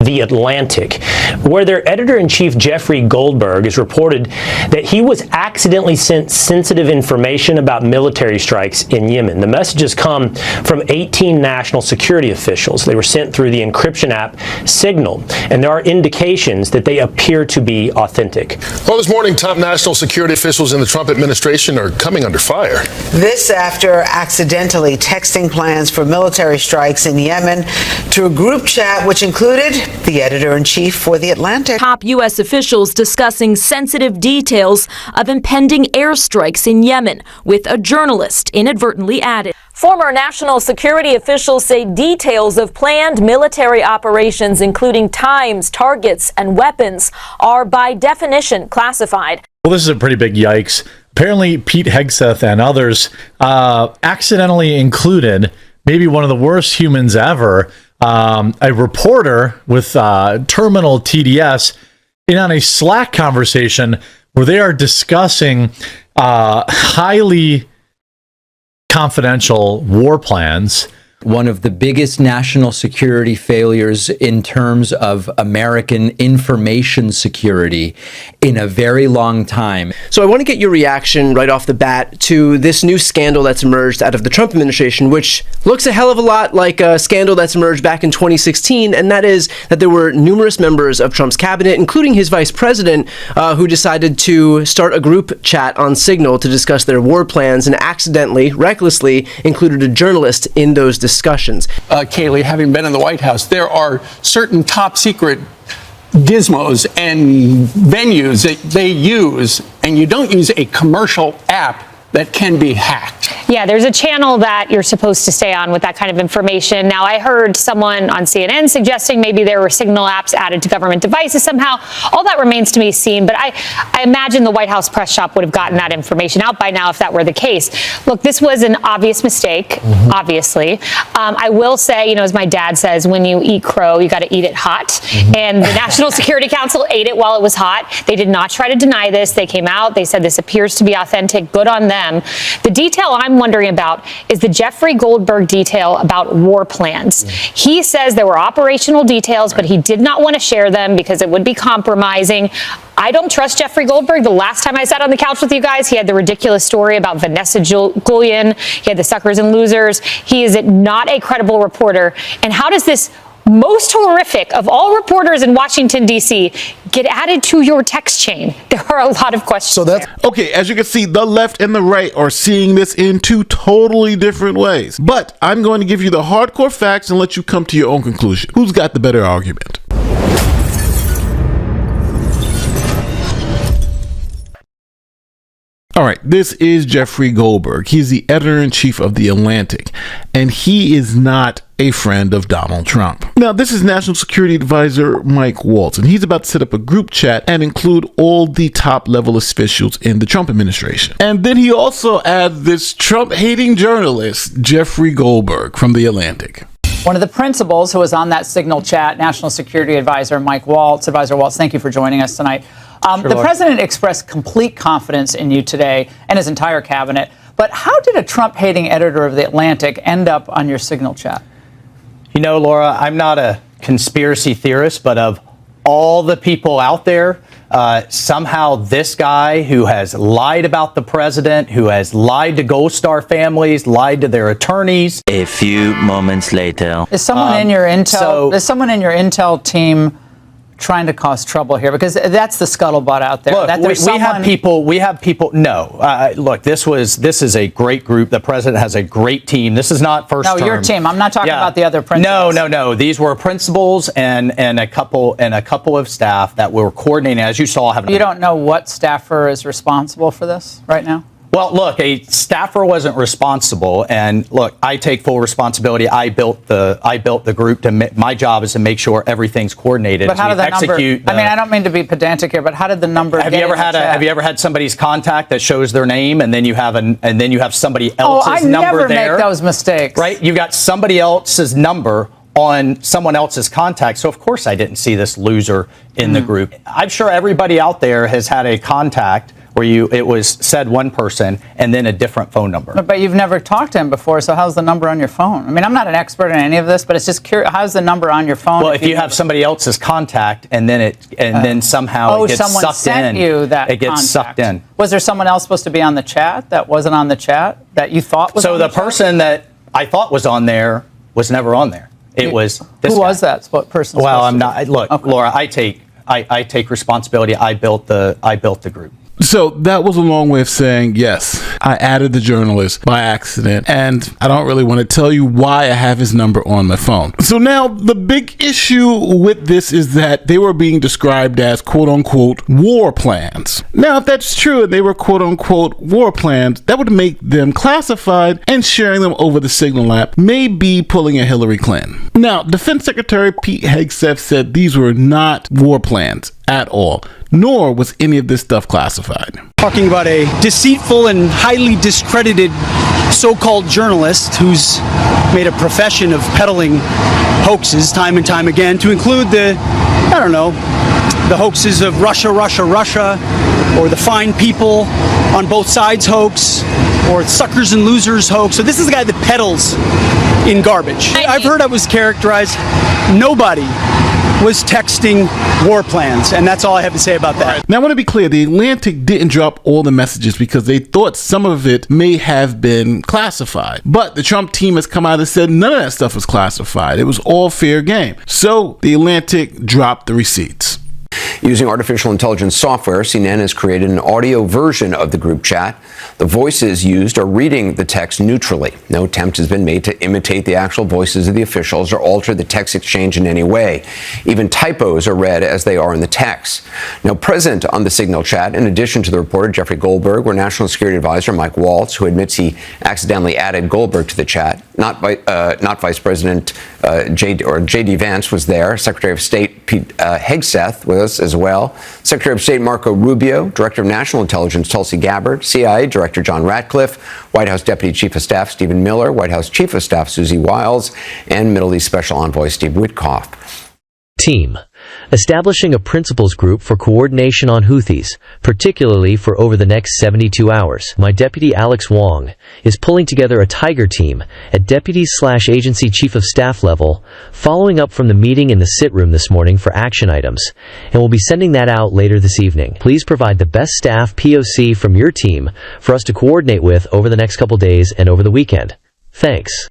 The Atlantic, where their editor-in-chief Jeffrey Goldberg has reported that he was accidentally sent sensitive information about military strikes in Yemen. The messages come from 18 national security officials. They were sent through the encryption app Signal, and there are indications that they appear to be authentic. Well, this morning, top national security officials in the Trump administration are coming under fire. This after accidentally texting plans for military strikes in Yemen to a group chat which included the editor-in-chief for The Atlantic. Top U.S. officials discussing sensitive details of impending airstrikes in Yemen, with a journalist inadvertently added. Former national security officials say details of planned military operations, including times, targets, and weapons, are by definition classified. Well, this is a pretty big yikes. Apparently, Pete Hegseth and others accidentally included maybe one of the worst humans ever, a reporter with terminal TDS, in on a Slack conversation where they are discussing highly confidential war plans. One of the biggest national security failures in terms of American information security in a very long time. So I want to get your reaction right off the bat to this new scandal that's emerged out of the Trump administration, which looks a hell of a lot like a scandal that's emerged back in 2016, and that is that there were numerous members of Trump's cabinet, including his vice president, who decided to start a group chat on Signal to discuss their war plans and accidentally, recklessly included a journalist in those discussions. Kayleigh, having been in the White House, there are certain top secret gizmos and venues that they use, and you don't use a commercial app that can be hacked. Yeah, there's a channel that you're supposed to stay on with that kind of information. Now, I heard someone on CNN suggesting maybe there were Signal apps added to government devices somehow. All that remains to be seen, but I imagine the White House press shop would have gotten that information out by now if that were the case. Look, this was an obvious mistake, obviously. I will say, as my dad says, when you eat crow, you got to eat it hot. And the National Security Council ate it while it was hot. They did not try to deny this. They came out. They said this appears to be authentic. Good on them. The detail I'm wondering about is the Jeffrey Goldberg detail about war plans. He says there were operational details, but he did not want to share them because it would be compromising. I don't trust Jeffrey Goldberg. The last time I sat on the couch with you guys, he had the ridiculous story about Vanessa Guillen. He had the suckers and losers. He is not a credible reporter. And how does this most horrific of all reporters in Washington, D.C. get added to your text chain? There are a lot of questions. So that's okay. As you can see, the left and the right are seeing this in two totally different ways. But I'm going to give you the hardcore facts and let you come to your own conclusion. Who's got the better argument? All right, this is Jeffrey Goldberg. He's the editor-in-chief of The Atlantic, and he is not a friend of Donald Trump. Now, this is National Security Advisor Mike Waltz, and he's about to set up a group chat and include all the top-level officials in the Trump administration. And then he also adds this Trump-hating journalist, Jeffrey Goldberg from The Atlantic. One of the principals who was on that Signal chat, National Security Advisor Mike Waltz. Advisor Waltz, thank you for joining us tonight. The president expressed complete confidence in you today and his entire cabinet. But how did a Trump-hating editor of The Atlantic end up on your Signal chat? Laura, I'm not a conspiracy theorist, but of all the people out there, somehow this guy who has lied about the president, who has lied to Gold Star families, lied to their attorneys. A few moments later. Is someone in your intel team trying to cause trouble here? Because that's the scuttlebutt out there. Look, we have people. No, look, this is a great group. The president has a great team. This is not first term. No, your team. I'm not talking about the other principals. No. These were principals and a couple of staff that were coordinating, as you saw. You don't know what staffer is responsible for this right now? Well, look, a staffer wasn't responsible, and look, I take full responsibility. I built the group. My job is to make sure everything's coordinated. But how did the number? I don't mean to be pedantic here, but how did the number? Have you ever had somebody's contact that shows their name, and then you have somebody else's number there? I never make those mistakes. Right? You got somebody else's number on someone else's contact. So of course I didn't see this loser in the group. I'm sure everybody out there has had a contact where it was said one person and then a different phone number. But you've never talked to him before, so how's the number on your phone? I mean, I'm not an expert in any of this, but it's just curious. How's the number on your phone? Well, if you have somebody else's contact and then somehow it gets someone sucked sent in, you that it gets contact. sucked in. Was there someone else supposed to be on the chat that wasn't on the chat that you thought was? So on the the chat? person that I thought was on there was never on there. It was this Who guy. was that? What person? Well, I'm not. Look, okay. Laura, I take responsibility. I built the group. So that was a long way of saying, yes, I added the journalist by accident, and I don't really want to tell you why I have his number on my phone. So now the big issue with this is that they were being described as quote unquote war plans. Now, if that's true and they were quote unquote war plans, that would make them classified, and sharing them over the Signal app may be pulling a Hillary Clinton. Now, Defense Secretary Pete Hegseth said these were not war plans at all, nor was any of this stuff classified. Talking about a deceitful and highly discredited so-called journalist who's made a profession of peddling hoaxes time and time again, to include the hoaxes of Russia, or the fine people on both sides hoax, or suckers and losers hoax. So this is the guy that peddles in garbage. I've heard I was characterized. Nobody was texting war plans, and that's all I have to say about that. Now, I want to be clear, the Atlantic didn't drop all the messages because they thought some of it may have been classified. But the Trump team has come out and said none of that stuff was classified. It was all fair game. So the Atlantic dropped the receipts. Using artificial intelligence software, CNN has created an audio version of the group chat. The voices used are reading the text neutrally. No attempt has been made to imitate the actual voices of the officials or alter the text exchange in any way. Even typos are read as they are in the text. Now, present on the Signal chat, in addition to the reporter Jeffrey Goldberg, were National Security Advisor Mike Waltz, who admits he accidentally added Goldberg to the chat. Not Vice President J.D. Vance was there. Secretary of State Pete Hegseth was as well. Secretary of State Marco Rubio, Director of National Intelligence Tulsi Gabbard, CIA Director John Ratcliffe, White House Deputy Chief of Staff Stephen Miller, White House Chief of Staff Susie Wiles, and Middle East Special Envoy Steve Witkoff. Team. Establishing a principals group for coordination on Houthis, particularly for over the next 72 hours. My deputy Alex Wong is pulling together a tiger team at deputy/agency chief of staff level, following up from the meeting in the sit room this morning for action items, and we'll be sending that out later this evening. Please provide the best staff POC from your team for us to coordinate with over the next couple days and over the weekend. Thanks.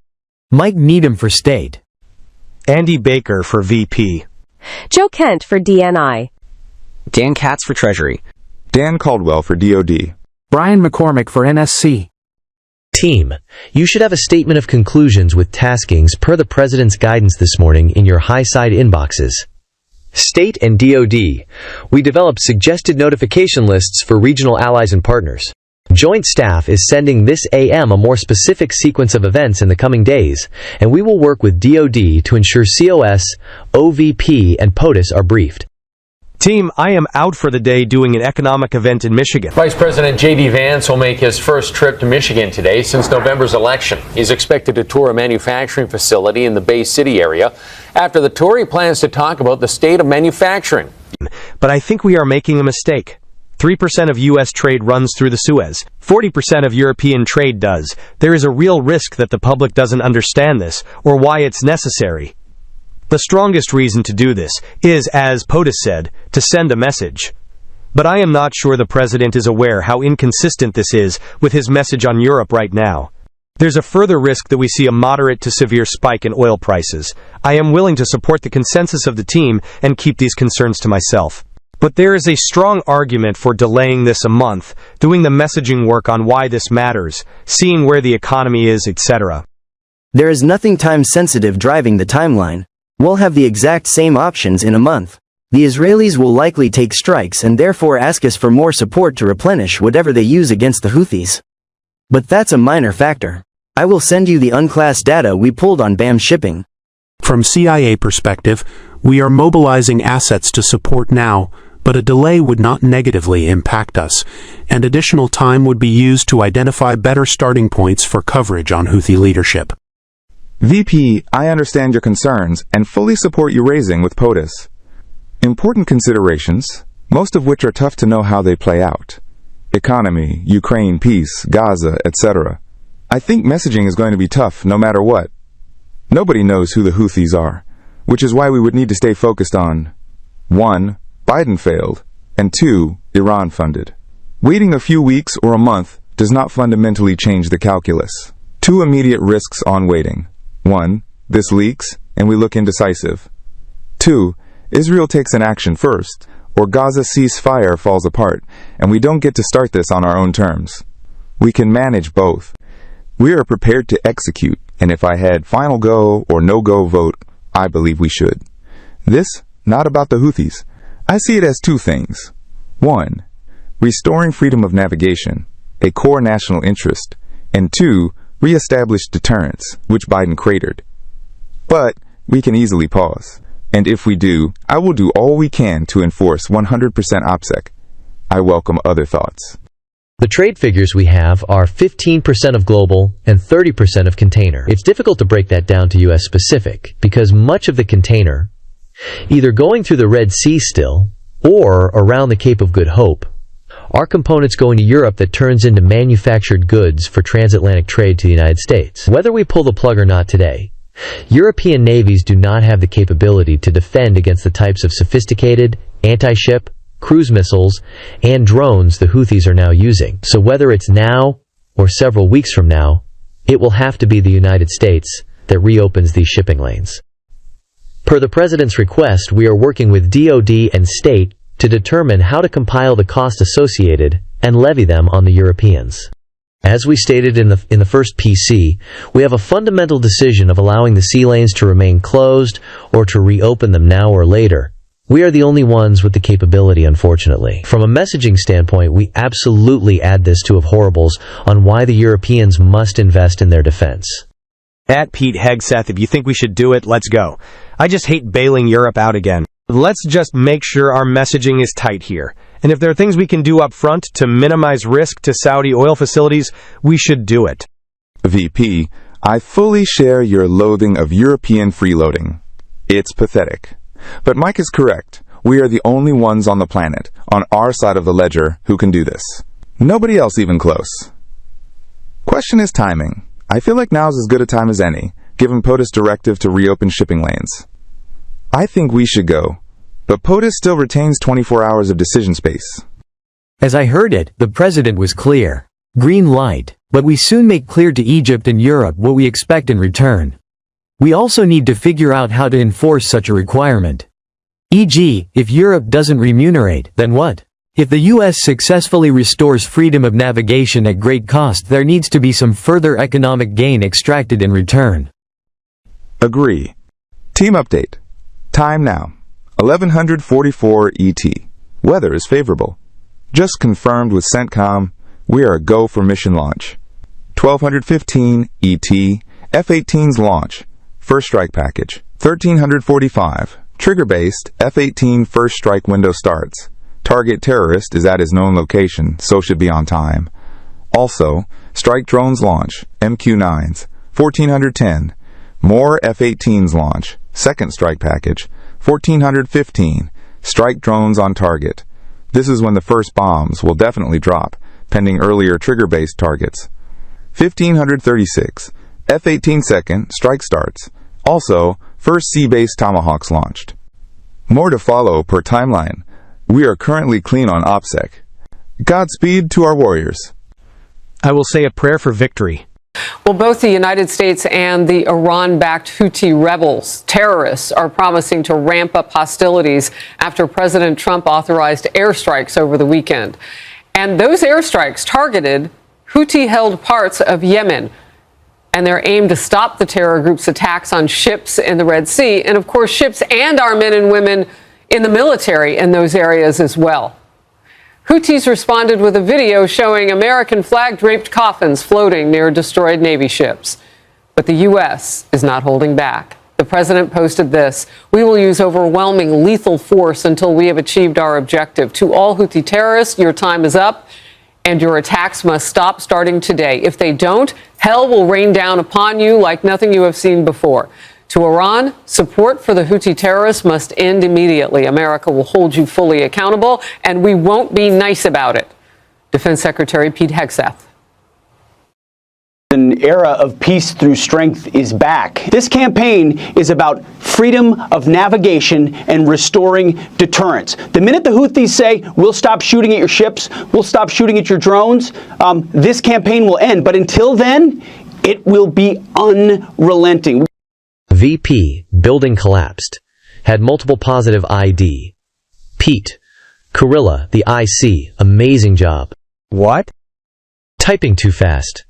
Mike Needham for State. Andy Baker for VP. Joe Kent for DNI. Dan Katz for Treasury. Dan Caldwell for DOD. Brian McCormick for NSC. Team, you should have a statement of conclusions with taskings per the President's guidance this morning in your high side inboxes. State and DOD, we developed suggested notification lists for regional allies and partners. Joint Staff is sending this AM a more specific sequence of events in the coming days, and we will work with DOD to ensure COS, OVP, and POTUS are briefed. Team, I am out for the day doing an economic event in Michigan. Vice President J.D. Vance will make his first trip to Michigan today since November's election. He's expected to tour a manufacturing facility in the Bay City area. After the tour, he plans to talk about the state of manufacturing. But I think we are making a mistake. 3% of U.S. trade runs through the Suez. 40% of European trade does. There is a real risk that the public doesn't understand this, or why it's necessary. The strongest reason to do this is, as POTUS said, to send a message. But I am not sure the President is aware how inconsistent this is with his message on Europe right now. There's a further risk that we see a moderate to severe spike in oil prices. I am willing to support the consensus of the team and keep these concerns to myself. But there is a strong argument for delaying this a month, doing the messaging work on why this matters, seeing where the economy is, etc. There is nothing time-sensitive driving the timeline. We'll have the exact same options in a month. The Israelis will likely take strikes and therefore ask us for more support to replenish whatever they use against the Houthis. But that's a minor factor. I will send you the unclassed data we pulled on BAM shipping. From CIA perspective, we are mobilizing assets to support now, but a delay would not negatively impact us, and additional time would be used to identify better starting points for coverage on Houthi leadership. VP, I understand your concerns and fully support you raising with POTUS. Important considerations, most of which are tough to know how they play out. economy, Ukraine peace, Gaza, etc. I think messaging is going to be tough no matter what. Nobody knows who the Houthis are, which is why we would need to stay focused on 1. Biden failed, and 2. Iran funded. Waiting a few weeks or a month does not fundamentally change the calculus. 2 immediate risks on waiting. 1. This leaks, and we look indecisive. 2. Israel takes an action first, or Gaza ceasefire falls apart, and we don't get to start this on our own terms. We can manage both. We are prepared to execute, and if I had final go or no-go vote, I believe we should. This, not about the Houthis. I see it as 2 things. 1. Restoring freedom of navigation, a core national interest, and 2. Re-establish deterrence, which Biden cratered. But we can easily pause. And if we do, I will do all we can to enforce 100% OPSEC. I welcome other thoughts. The trade figures we have are 15% of global and 30% of container. It's difficult to break that down to U.S. specific because much of the container, either going through the Red Sea still or around the Cape of Good Hope, are components going to Europe that turns into manufactured goods for transatlantic trade to the United States. Whether we pull the plug or not today, European navies do not have the capability to defend against the types of sophisticated, anti-ship, cruise missiles, and drones the Houthis are now using. So whether it's now or several weeks from now, it will have to be the United States that reopens these shipping lanes. Per the President's request, we are working with DoD and state to determine how to compile the cost associated and levy them on the Europeans. As we stated in the first PC, we have a fundamental decision of allowing the sea lanes to remain closed or to reopen them now or later. We are the only ones with the capability, unfortunately. From a messaging standpoint, we absolutely add this to of horribles on why the Europeans must invest in their defense. At Pete Hegseth, if you think we should do it, let's go. I just hate bailing Europe out again. Let's just make sure our messaging is tight here. And if there are things we can do up front to minimize risk to Saudi oil facilities, we should do it. VP, I fully share your loathing of European freeloading. It's pathetic. But Mike is correct. We are the only ones on the planet, on our side of the ledger, who can do this. Nobody else even close. Question is timing. I feel like now's as good a time as any, given POTUS' directive to reopen shipping lanes. I think we should go, but POTUS still retains 24 hours of decision space. As I heard it, the president was clear. Green light, but we soon make clear to Egypt and Europe what we expect in return. We also need to figure out how to enforce such a requirement. E.g., if Europe doesn't remunerate, then what? If the U.S. successfully restores freedom of navigation at great cost, there needs to be some further economic gain extracted in return. Agree. Team update. Time now. 1144 ET. Weather is favorable. Just confirmed with CENTCOM. We are a go for mission launch. 1215 ET. F-18's launch. First strike package. 1345. Trigger-based F-18 first strike window starts. Target terrorist is at his known location, so should be on time. Also, strike drones launch. MQ-9s. 1410. More F-18s launch. Second strike package. 1415. Strike drones on target. This is when the first bombs will definitely drop, pending earlier trigger-based targets. 1536. F-18 second strike starts. Also, first sea-based Tomahawks launched. More to follow per timeline. We are currently clean on OPSEC. Godspeed to our warriors. I will say a prayer for victory. Well, both the United States and the Iran-backed Houthi rebels, terrorists, are promising to ramp up hostilities after President Trump authorized airstrikes over the weekend. And those airstrikes targeted Houthi-held parts of Yemen, and they're aimed to stop the terror group's attacks on ships in the Red Sea, and of course ships and our men and women in the military in those areas as well. Houthis responded with a video showing American flag-draped coffins floating near destroyed Navy ships. But the U.S. is not holding back. The president posted this: "We will use overwhelming lethal force until we have achieved our objective. To all Houthi terrorists, your time is up, and your attacks must stop starting today. If they don't, hell will rain down upon you like nothing you have seen before. To Iran, support for the Houthi terrorists must end immediately. America will hold you fully accountable, and we won't be nice about it." Defense Secretary Pete Hegseth. An era of peace through strength is back. This campaign is about freedom of navigation and restoring deterrence. The minute the Houthis say, we'll stop shooting at your ships, we'll stop shooting at your drones, this campaign will end. But until then, it will be unrelenting. VP, building collapsed. Had multiple positive ID. Pete, Kurilla, the IC, amazing job. What? Typing too fast.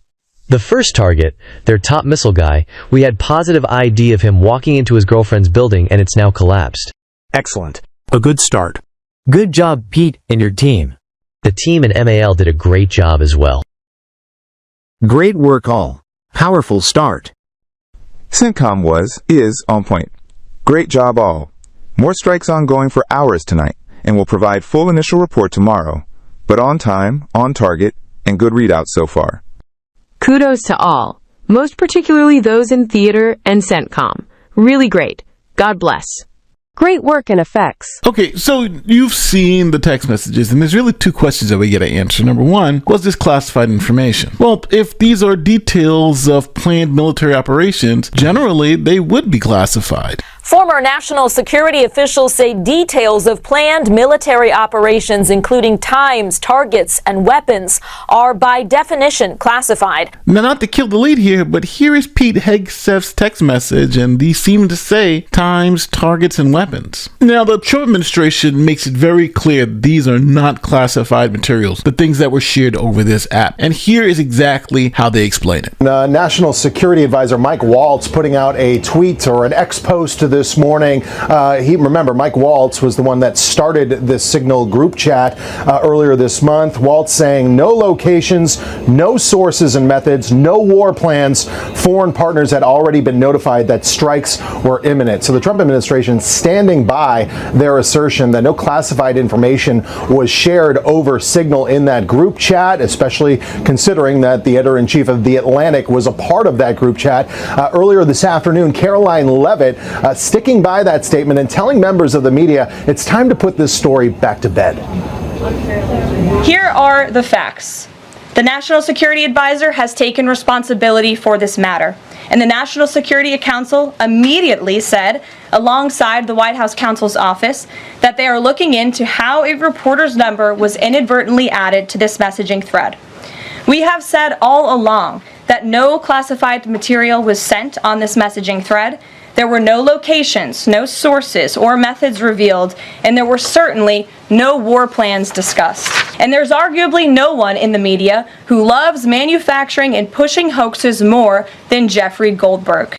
The first target, their top missile guy, we had positive ID of him walking into his girlfriend's building and it's now collapsed. Excellent. A good start. Good job, Pete, and your team. The team in MAL did a great job as well. Great work all. Powerful start. CENTCOM is on point. Great job all. More strikes ongoing for hours tonight, and we'll provide full initial report tomorrow. But on time, on target, and good readouts so far. Kudos to all, most particularly those in theater and CENTCOM. Really great. God bless. Great work and effects. Okay, so you've seen the text messages, and there's really two questions that we get to answer. Number one, was this classified information? Well, if these are details of planned military operations, generally they would be classified. Former national security officials say details of planned military operations, including times, targets, and weapons, are by definition classified. Now, not to kill the lead here, but here is Pete Hegseth's text message, and these seem to say times, targets, and weapons. Now, the Trump administration makes it very clear these are not classified materials, the things that were shared over this app. And here is exactly how they explain it. National Security Advisor Mike Waltz putting out a tweet or an X post this morning. Remember, Mike Waltz was the one that started this Signal group chat earlier this month. Waltz saying no locations, no sources and methods, no war plans. Foreign partners had already been notified that strikes were imminent. So the Trump administration standing by their assertion that no classified information was shared over Signal in that group chat, especially considering that the editor-in-chief of The Atlantic was a part of that group chat. Earlier this afternoon, Caroline Leavitt sticking by that statement and telling members of the media it's time to put this story back to bed. Here are the facts. The National Security Advisor has taken responsibility for this matter, and the National Security Council immediately said, alongside the White House counsel's office, that they are looking into how a reporter's number was inadvertently added to this messaging thread. We have said all along that no classified material was sent on this messaging thread. There were no locations, no sources or methods revealed, and there were certainly no war plans discussed. And there's arguably no one in the media who loves manufacturing and pushing hoaxes more than Jeffrey Goldberg.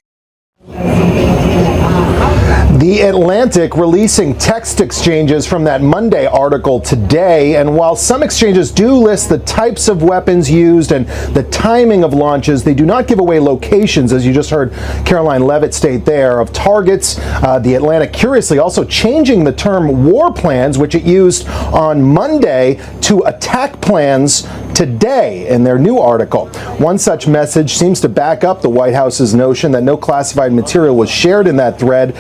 The Atlantic releasing text exchanges from that Monday article today, and while some exchanges do list the types of weapons used and the timing of launches, they do not give away locations, as you just heard Caroline Leavitt state there, of targets. The Atlantic curiously also changing the term war plans, which it used on Monday, to attack plans today in their new article. One such message seems to back up the White House's notion that no classified material was shared in that thread.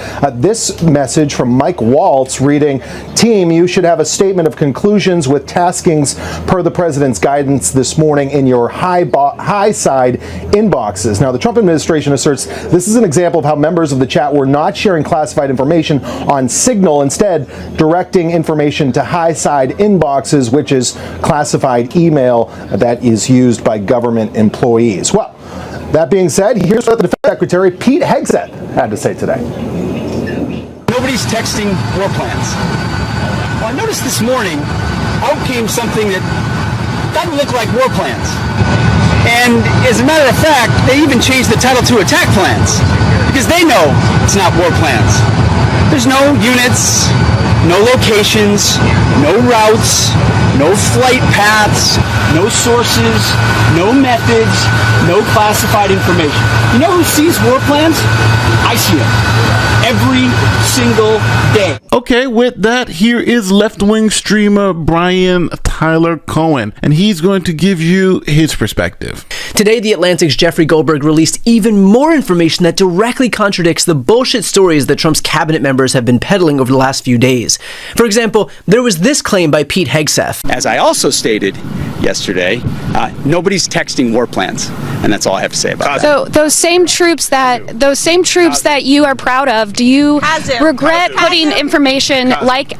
This message from Mike Waltz reading, "Team, you should have a statement of conclusions with taskings per the president's guidance this morning in your high side inboxes." Now, the Trump administration asserts this is an example of how members of the chat were not sharing classified information on Signal, instead directing information to high side inboxes, which is classified email that is used by government employees. Well, that being said, here's what the Defense Secretary Pete Hegseth had to say today. Nobody's texting war plans. Well, I noticed this morning, out came something that doesn't look like war plans. And as a matter of fact, they even changed the title to attack plans, because they know it's not war plans. There's no units, no locations, no routes, no flight paths, no sources, no methods, no classified information. You know who sees war plans? I see them every single day. Okay, with that, here is left-wing streamer Brian Tyler Cohen, and he's going to give you his perspective. Today, The Atlantic's Jeffrey Goldberg released even more information that directly contradicts the bullshit stories that Trump's cabinet members have been peddling over the last few days. For example, there was this claim by Pete Hegseth. As I also stated yesterday, nobody's texting war plans, and that's all I have to say about that. So those same troops that you are proud of, do you regret putting information like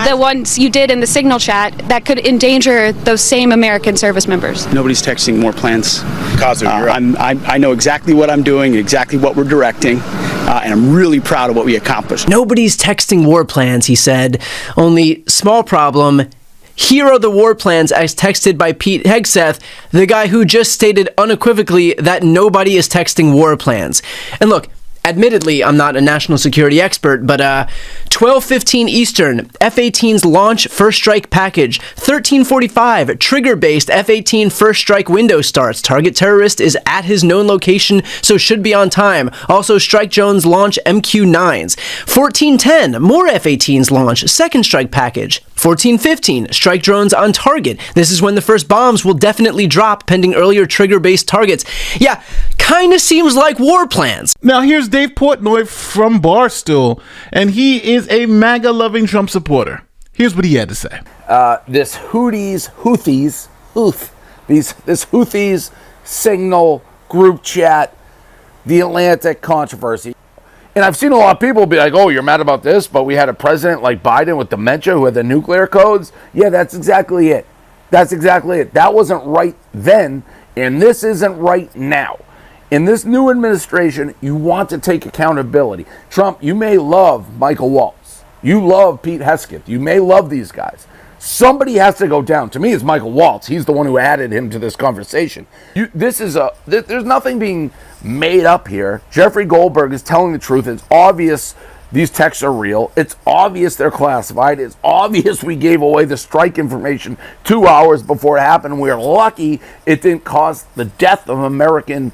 the ones you did in the signal chat that could endanger those same American service members? Nobody's texting war plans. I know exactly what I'm doing, exactly what we're directing, and I'm really proud of what we accomplished. Nobody's texting war plans, he said. Only small problem. Here are the war plans as texted by Pete Hegseth, the guy who just stated unequivocally that nobody is texting war plans. And look, admittedly, I'm not a national security expert, but 12:15 Eastern, F-18's launch first strike package, 13:45, trigger-based F-18 first strike window starts. Target terrorist is at his known location, so should be on time. Also, Strike Jones launch MQ-9s. 14:10, more F-18s launch, second strike package. 14:15, strike drones on target. This is when the first bombs will definitely drop pending earlier trigger-based targets. Yeah, kinda seems like war plans. Now here's Dave Portnoy from Barstool, and he is a MAGA-loving Trump supporter. Here's what he had to say. This Houthis signal group chat, the Atlantic controversy. And I've seen a lot of people be like, oh, you're mad about this, but we had a president like Biden with dementia who had the nuclear codes. Yeah, that's exactly it. That's exactly it. That wasn't right then, and this isn't right now. In this new administration, you want to take accountability. Trump, you may love Michael Waltz. You love Pete Hegseth. You may love these guys. Somebody has to go down. To me, it's Michael Waltz. He's the one who added him to this conversation. There's nothing being made up here. Jeffrey Goldberg is telling the truth. It's obvious these texts are real. It's obvious they're classified. It's obvious we gave away the strike information 2 hours before it happened. We're lucky it didn't cause the death of American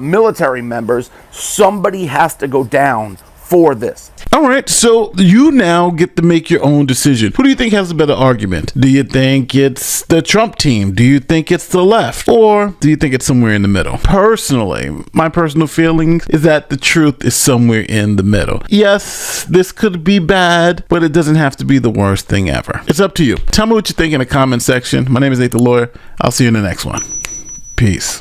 military members. Somebody has to go down for this. All right, so you now get to make your own decision. Who do you think has a better argument? Do you think it's the Trump team? Do you think it's the left? Or do you think it's somewhere in the middle? Personally, my personal feeling is that the truth is somewhere in the middle. Yes, this could be bad, but it doesn't have to be the worst thing ever. It's up to you. Tell me what you think in the comment section. My name is Nate the Lawyer. I'll see you in the next one. Peace.